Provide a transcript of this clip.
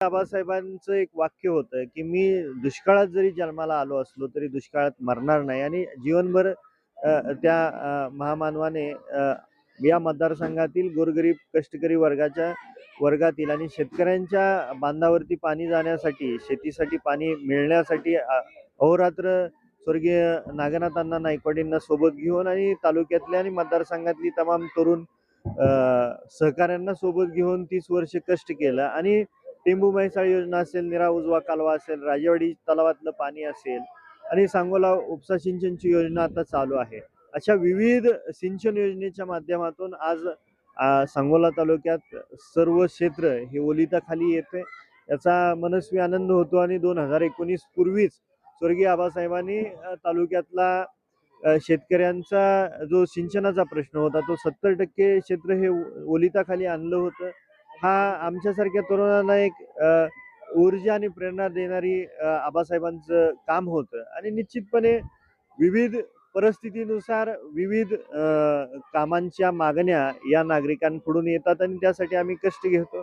बाबासाहेबांचं एक वाक्य होतं, की मी दुष्काळात जरी जन्माला आलो असलो, तरी दुष्काळात मरणार नाही आणि जीवनभर त्या महामानवाने या मतदारसंघातील गोरगरीब कष्टकरी वर्गातील आणि शेतकऱ्यांच्या बांधावरती पाणी जाण्यासाठी, शेतीसाठी पाणी मिळण्यासाठी अहोरात्र स्वर्गीय नागनाथांना नायकवाडींना सोबत घेऊन आणि तालुक्यातल्या आणि मतदारसंघातली तमाम तरुण सहकाऱ्यांना सोबत घेऊन 30 वर्ष कष्ट केलं आणि टेंबू म्हैसाळ योजना असेल, निरा उजवा कालवा असेल, राजेवाडी तलावातलं पाणी असेल आणि सांगोला उपसा सिंचनची योजना आता चालू आहे. अशा विविध सिंचन योजनेच्या माध्यमातून आज सांगोला तालुक्यात सर्व क्षेत्र हे ओलिताखाली येते. याचा मनस्वी आनंद होतो आणि 2019 पूर्वीच स्वर्गीय आबासाहेबांनी तालुक्यातला शेतकऱ्यांचा जो सिंचनाचा प्रश्न होता तो 70% क्षेत्र हे ओलिताखाली आणलं होतं. हा आमच्यासारख्या तरुणांना एक ऊर्जा आणि प्रेरणा देणारी आबासाहेबांचं काम होतं आणि निश्चितपणे विविध परिस्थितीनुसार विविध कामांच्या मागण्या या नागरिकांकडून येतात आणि त्यासाठी आम्ही कष्ट घेतो.